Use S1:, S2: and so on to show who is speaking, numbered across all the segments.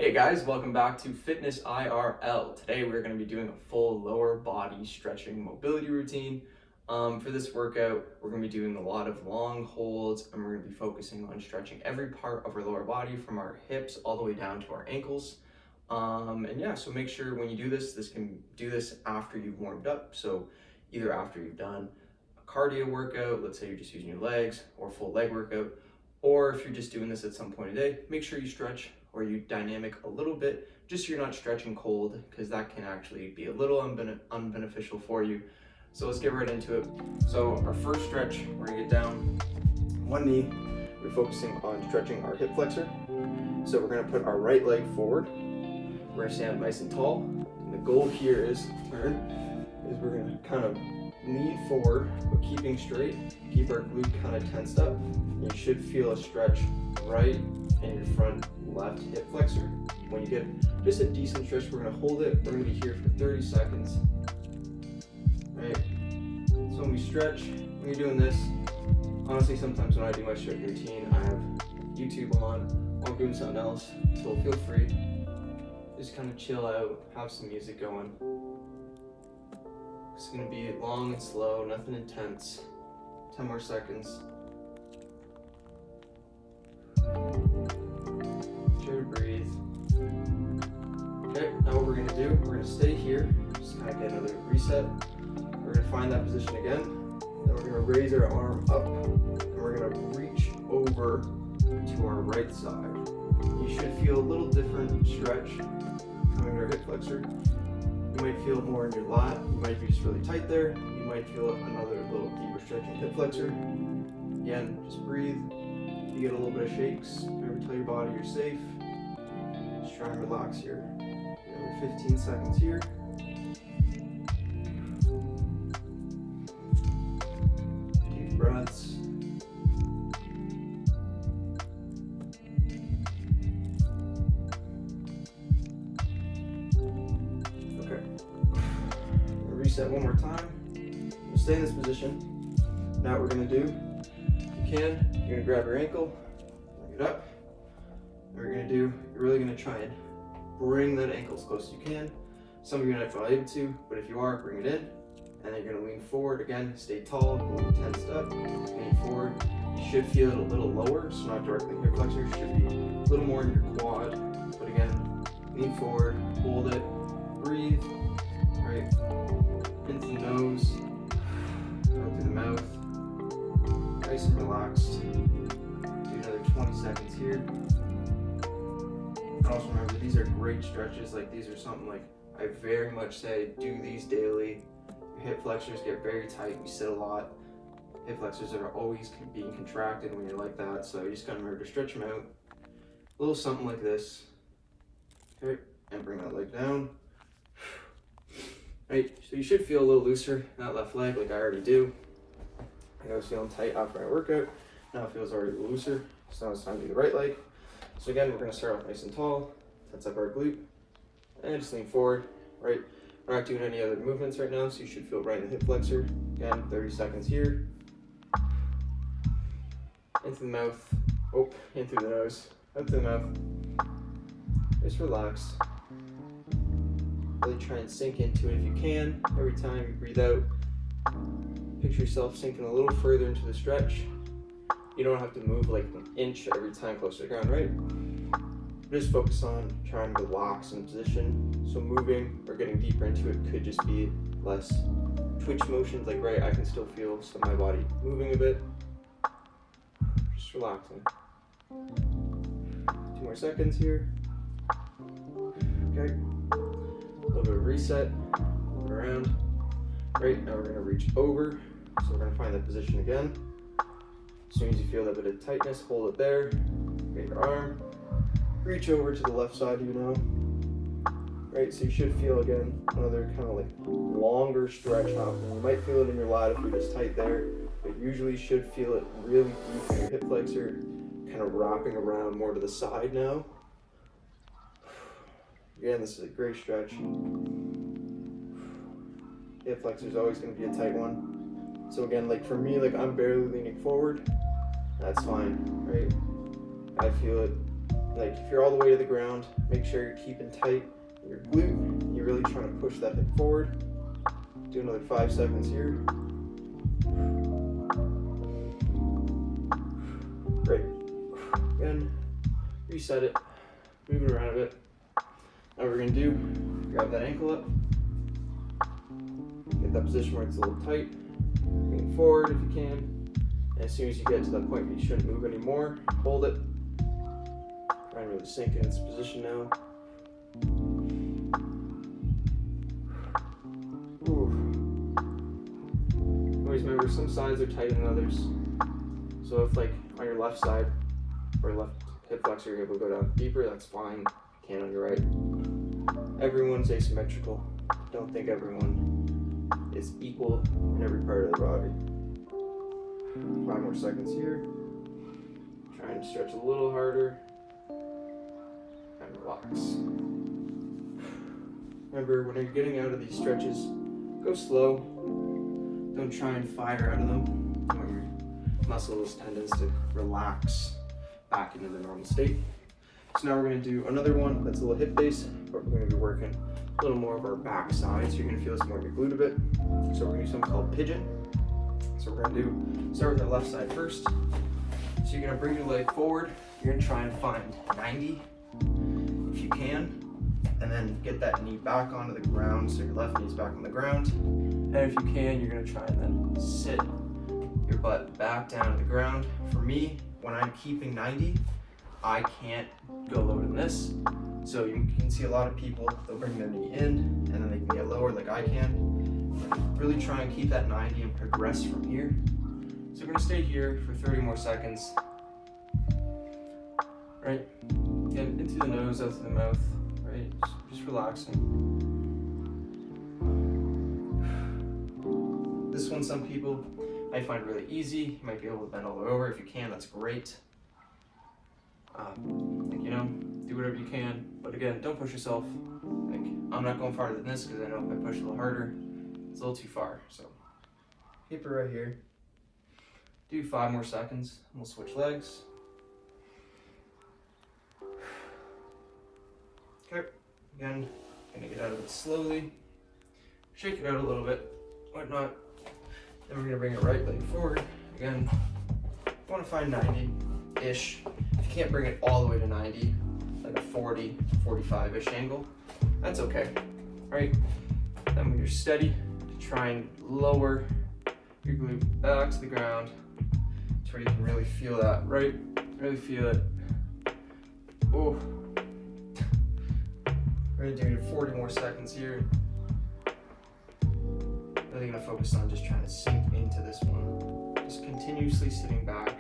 S1: Hey guys, welcome back to Fitness IRL. Today we're going to be doing a full lower body stretching mobility routine. For this workout, we're going to be doing a lot of long holds and we're going to be focusing on stretching every part of our lower body from our hips all the way down to our ankles. So make sure when you do this, do this after you've warmed up. So either after you've done a cardio workout, let's say you're just using your legs, or a full leg workout, or if you're just doing this at some point in the day, make sure you stretch or you dynamic a little bit, just so you're not stretching cold, because that can actually be a little unbeneficial for you. So let's get right into it. So our first stretch, we're gonna get down one knee. We're focusing on stretching our hip flexor. So we're gonna put our right leg forward. We're gonna stand nice and tall. And the goal here is we're gonna kind of lean forward, but keeping straight. Keep our glute kind of tensed up. You should feel a stretch right in your front left hip flexor. When you get just a decent stretch, we're gonna hold it. We're gonna be here for 30 seconds. Right? So when we stretch, when you're doing this, honestly, sometimes when I do my stretching routine, I have YouTube on, or I'm doing something else. So feel free, just kind of chill out, have some music going. It's gonna be long and slow, nothing intense. 10 more seconds. Try to breathe. Okay, now what we're gonna do, we're gonna stay here, just kind of get another reset. We're gonna find that position again. Then we're gonna raise our arm up, and we're gonna reach over to our right side. You should feel a little different stretch coming to our hip flexor. You might feel more in your lat, you might be just really tight there. You might feel another little deeper stretch in hip flexor. Again, just breathe. You get a little bit of shakes, remember, tell your body you're safe. Just try and relax here. Another 15 seconds here. Deep breaths. Okay. Reset one more time. We'll stay in this position. Now what we're going to do, you're gonna grab your ankle, bring it up. What you're gonna do, you're really gonna try and bring that ankle as close as you can. Some of you are not probably able to, but if you are, bring it in. And then you're gonna lean forward again, stay tall, a little tensed up, lean forward. You should feel it a little lower, so not directly hip flexor, it should be a little more in your quad. But again, lean forward, hold it, breathe, right? Into the nose, out through the mouth. Nice and relaxed. Do another 20 seconds here. And also remember, these are great stretches. Like, these are something like I very much say do these daily. Your hip flexors get very tight. We sit a lot. Hip flexors are always being contracted when you're like that. So you just gotta remember to stretch them out. A little something like this. Okay, and bring that leg down. Right, so you should feel a little looser in that left leg, like I already do. I was feeling tight after my workout. Now it feels already looser. So now it's time to do the right leg. So again, we're gonna start off nice and tall. Tense up our glute. And just lean forward, right? We're not doing any other movements right now, so you should feel right in the hip flexor. Again, 30 seconds here. Into the mouth. Oh, in through the nose. Out through the mouth. Just relax. Really try and sink into it if you can. Every time you breathe out, picture yourself sinking a little further into the stretch. You don't have to move like an inch every time close to the ground, right? Just focus on trying to relax in position. So moving or getting deeper into it could just be less twitch motions, like right, I can still feel some of my body moving a bit. Just relaxing. 2 more seconds here. Okay. A little bit of reset, move around. Great, now we're gonna reach over. So we're gonna find that position again. As soon as you feel that bit of tightness, hold it there. Get your arm. Reach over to the left side, you know. Right, so you should feel again another kind of like longer stretch happening. You might feel it in your lat if you're just tight there, but usually you should feel it really deep in your hip flexor, kind of wrapping around more to the side now. Again, this is a great stretch. Hip flexor is always going to be a tight one. So again, like for me, like I'm barely leaning forward. That's fine, right? I feel it
S2: Like if you're all the way to the ground, make sure you're keeping tight your glute. You're really trying to push that hip forward. Do another 5 seconds here. Great. Again, reset it, move it around a bit. Now what we're gonna do, grab that ankle up, get that position where it's a little tight, bring it forward if you can. And as soon as you get to that point where you shouldn't move anymore, hold it. Try and really sink in its position now. Ooh. Always remember, some sides are tighter than others. So if like on your left side or left hip flexor you're able to go down deeper, that's fine. You can on your right. Everyone's asymmetrical. Don't think everyone is equal in every part of the body. 5 more seconds here. Try and stretch a little harder. And relax. Remember, when you're getting out of these stretches, go slow. Don't try and fire out of them. Muscles tendons to relax back into the normal state. So now we're going to do another one that's a little hip based, but we're going to be working a little more of our back side, so you're going to feel this more in your glute a bit. So we're going to do something called pigeon. So we're going to start with the left side first. So you're going to bring your leg forward. You're going to try and find 90 if you can, and then get that knee back onto the ground, so your left knee's back on the ground. And if you can, you're going to try and then sit your butt back down to the ground. For me, when I'm keeping 90, I can't go lower than this. So you can see a lot of people, they'll bring their knee in and then they can get lower like I can. Really try and keep that 90 and progress from here. So we're gonna stay here for 30 more seconds. Right, again, into the nose, out through the mouth, right, just relaxing. This one, some people might find really easy. You might be able to bend all the way over. If you can, that's great. Do whatever you can. But again, don't push yourself. Like, I'm not going farther than this because I know if I push a little harder, it's a little too far. So keep it right here. Do 5 more seconds, and we'll switch legs. Okay, again, gonna get out of it slowly. Shake it out a little bit, whatnot. Then we're gonna bring it right leg forward. Again, you wanna find 90-ish. If you can't bring it all the way to 90, like a 40, 45-ish angle, that's okay. All right, then when you're steady, try and lower your glute back to the ground to where you can really feel that, right? Really feel it. Oh. We're gonna do 40 more seconds here. Really gonna focus on just trying to sink into this one. Just continuously sitting back.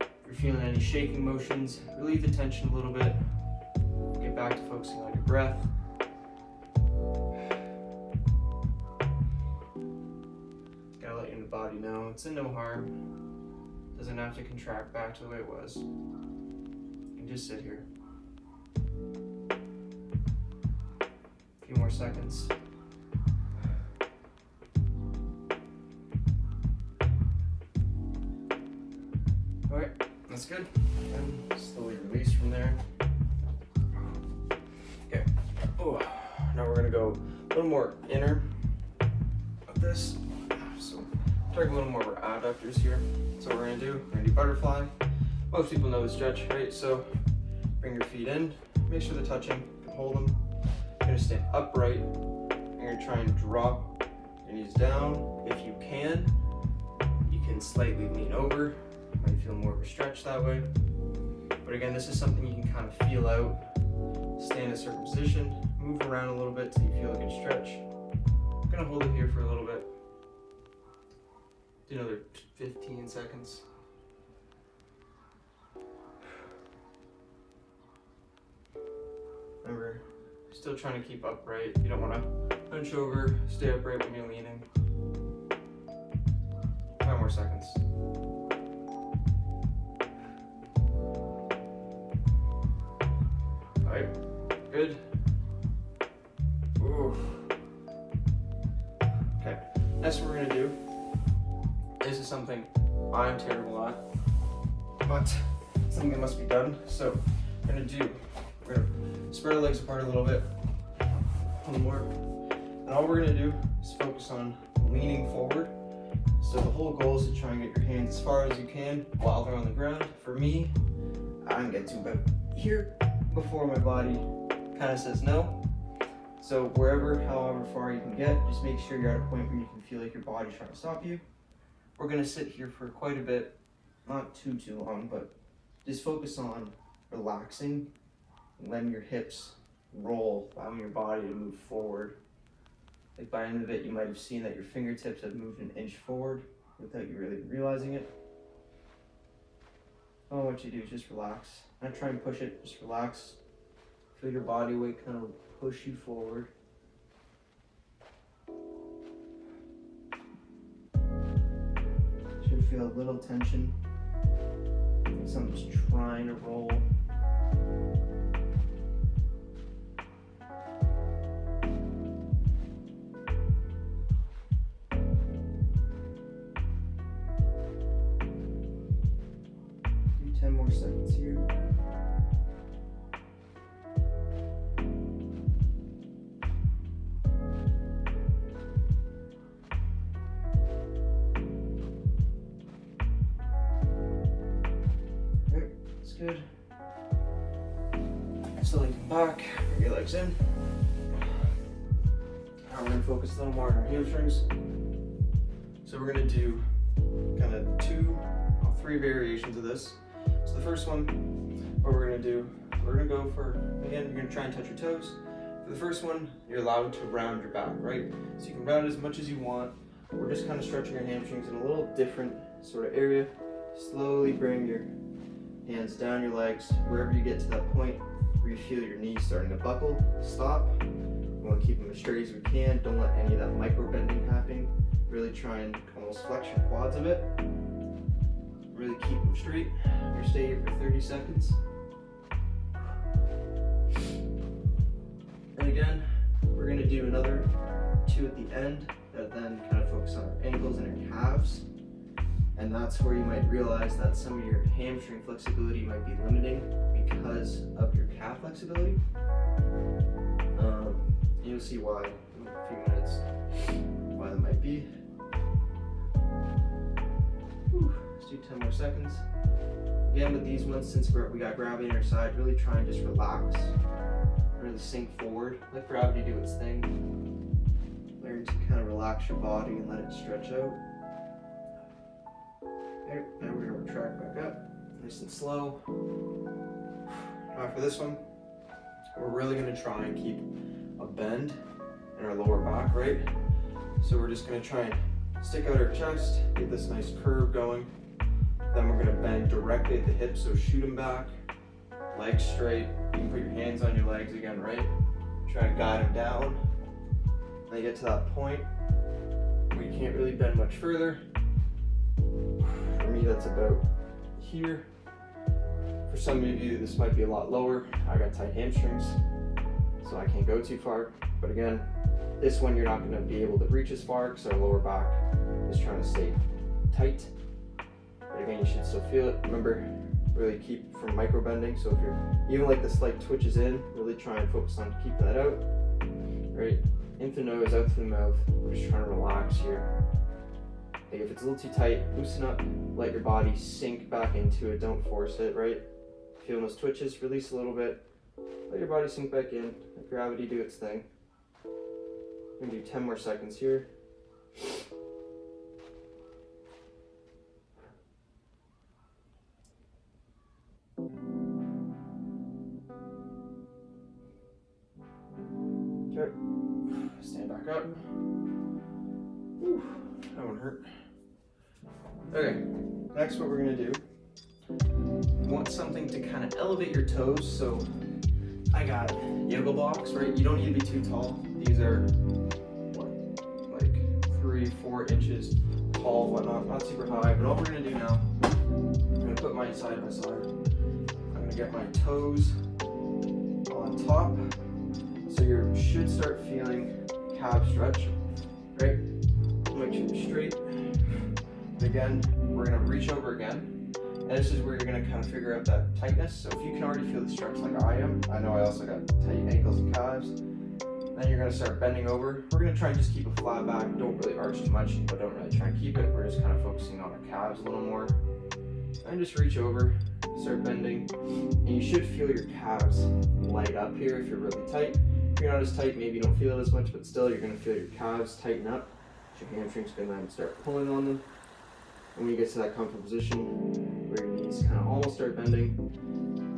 S2: If you're feeling any shaking motions, relieve the tension a little bit. Get back to focusing on your breath. Gotta let your body know it's in no harm. Doesn't have to contract back to the way it was. You can just sit here. A few more seconds. Alright, that's good. And slowly release from there. Okay. Oh, now we're gonna go a little more inner of this. So target a little more of our adductors here. So what we're gonna do butterfly. Most people know the stretch, right? So bring your feet in, make sure they're touching, you can hold them. You're gonna stand upright. You're gonna try and drop your knees down. If you can slightly lean over. You might feel more of a stretch that way. But again, this is something you can kind of feel out. Stay in a certain position, move around a little bit till you feel a good stretch. I'm gonna hold it here for a little bit. Do another 15 seconds. Remember, still trying to keep upright. You don't want to hunch over, stay upright when you're leaning. 5 more seconds. Alright, good. Ooh. Okay, next what we're going to do is something I'm terrible at, but something that must be done. So we're gonna spread our legs apart a little bit. One more. And all we're gonna do is focus on leaning forward. So the whole goal is to try and get your hands as far as you can while they're on the ground. For me, I can get to about here before my body kind of says no. So however far you can get, just make sure you're at a point where you can feel like your body's trying to stop you. We're gonna sit here for quite a bit, not too long, but just focus on relaxing and letting your hips roll, allowing your body to move forward. Like by the end of it, you might have seen that your fingertips have moved an inch forward without you really realizing it. All I want you to do is just relax. Not try and push it, just relax. Feel your body weight kind of push you forward. Should feel a little tension. Like something's trying to roll. Do 10 more seconds here. Good. Slowly come back, bring your legs in. Now we're going to focus a little more on our hamstrings. So we're going to do kind of three variations of this. So the first one, what we're going to do, we're going to go for, again, you're going to try and touch your toes. For the first one, you're allowed to round your back, right? So you can round as much as you want. We're just kind of stretching your hamstrings in a little different sort of area. Slowly bring your hands down your legs, wherever you get to that point where you feel your knees starting to buckle, stop. We want to keep them as straight as we can. Don't let any of that micro bending happen. Really try and almost flex your quads a bit. Really keep them straight. You're stay here for 30 seconds. And again, we're going to do another 2 at the end that then kind of focus on our ankles and our calves. And that's where you might realize that some of your hamstring flexibility might be limiting because of your calf flexibility. You'll see why in a few minutes, why that might be. Let's do 10 more seconds. Again, with these ones, since we got gravity on our side, really try and just relax. Really sink forward. Let gravity do its thing. Learn to kind of relax your body and let it stretch out. Okay, now we're going to retract back up, nice and slow. Now for this one, we're really going to try and keep a bend in our lower back, right? So we're just going to try and stick out our chest, get this nice curve going. Then we're going to bend directly at the hips, so shoot them back, legs straight. You can put your hands on your legs again, right? Try and guide them down. Then you get to that point where you can't really bend much further. For me, that's about here. For some of you, this might be a lot lower. I got tight hamstrings, so I can't go too far. But again, this one you're not going to be able to reach as far because our lower back is trying to stay tight. But again, you should still feel it. Remember, really keep from micro bending. So if you're even like the slight twitches in, really try and focus on keeping that out. Right, in through the nose, out through the mouth. We're just trying to relax here. Like if it's a little too tight, loosen up. Let your body sink back into it. Don't force it. Right. Feeling those twitches, release a little bit. Let your body sink back in. Let gravity do its thing. We're gonna do 10 more seconds here. Okay. Stand back up. Whew, that one hurt. Okay. Next, what we're gonna do. You want something to kind of elevate your toes. So I got yoga blocks, right? You don't need to be too tall. These are what, like 3-4 inches tall, whatnot, not super high. But all we're gonna do now, I'm gonna put mine side by side. I'm gonna get my toes on top, so you should start feeling calf stretch, right? Make sure you're straight. Again, we're gonna reach over again. And this is where you're gonna kind of figure out that tightness. So if you can already feel the stretch like I am, I know I also got tight ankles and calves. Then you're gonna start bending over. We're gonna try and just keep a flat back. Don't really arch too much, but don't really try and keep it. We're just kind of focusing on our calves a little more. And just reach over, start bending. And you should feel your calves light up here if you're really tight. If you're not as tight, maybe you don't feel it as much, but still you're gonna feel your calves tighten up. Your hamstrings gonna then start pulling on them. And when you get to that comfortable position where your knees kind of almost start bending,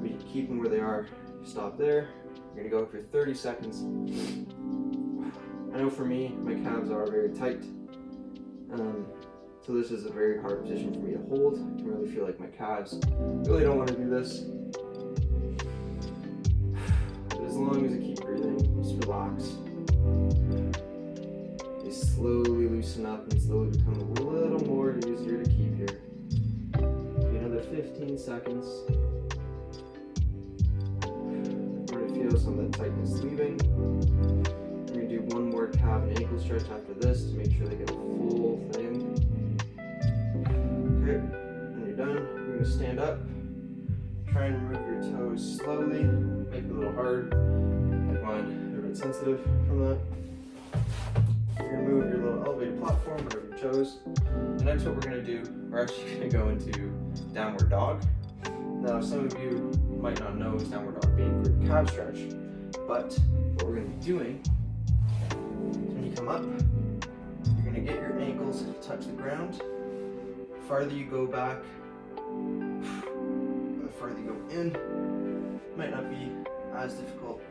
S2: we can keep them where they are. Stop there. You're gonna go for 30 seconds. I know for me, my calves are very tight. So this is a very hard position for me to hold. I can really feel like my calves really don't want to do this. But as long as I keep breathing, just relax. They slowly loosen up and slowly become a little more easier to keep here. Maybe another 15 seconds. We're gonna feel some of that tightness leaving. We're gonna do one more calf and ankle stretch after this to make sure they get a full thing. Okay, when you're done, you're gonna stand up. Try and remove your toes slowly. Make it a little hard. Like mine, they're a bit sensitive from that. You're gonna move your little elevated platform wherever you chose. And next what we're gonna do, we're actually gonna go into downward dog. Now some of you might not know is downward dog being a great calf stretch, but what we're gonna be doing is when you come up, you're gonna get your ankles to touch the ground. The farther you go back, the farther you go in, it might not be as difficult.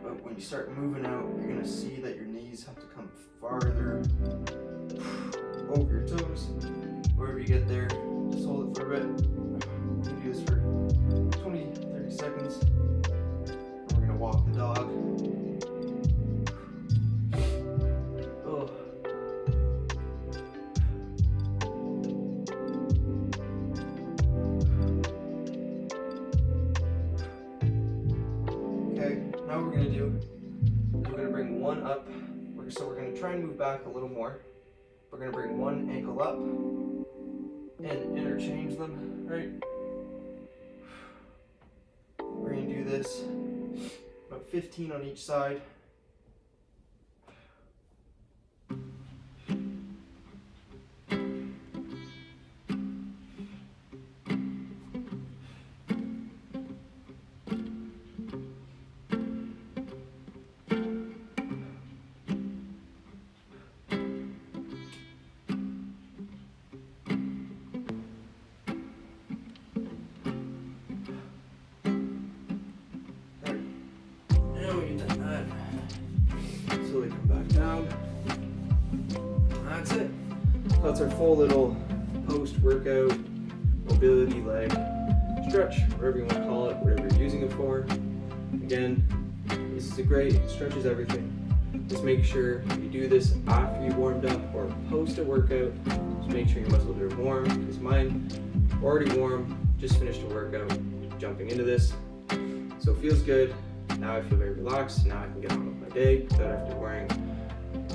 S2: But when you start moving out, you're gonna see that your knees have to come farther over your toes. Wherever you get there, just hold it for a bit. You can do this for 20-30 seconds. And we're gonna walk the dog. Oh. Okay, now what we're gonna do is we're gonna bring one up. So we're gonna try and move back a little more. We're gonna bring one ankle up and interchange them, right? We're gonna do this about 15 on each side. Slowly come back down. That's it. That's our full little post-workout mobility leg stretch, whatever you want to call it, whatever you're using it for. Again, this is a great, it stretches everything. Just make sure you do this after you warmed up or post a workout. Just make sure your muscles are warm, because mine already warm, just finished a workout, jumping into this. So it feels good. Now I feel very relaxed. Now I can get on with my day without having to worrying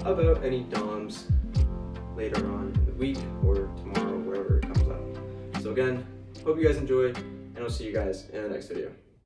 S2: about any DOMs later on in the week or tomorrow, wherever it comes up. So again, hope you guys enjoyed, and I'll see you guys in the next video.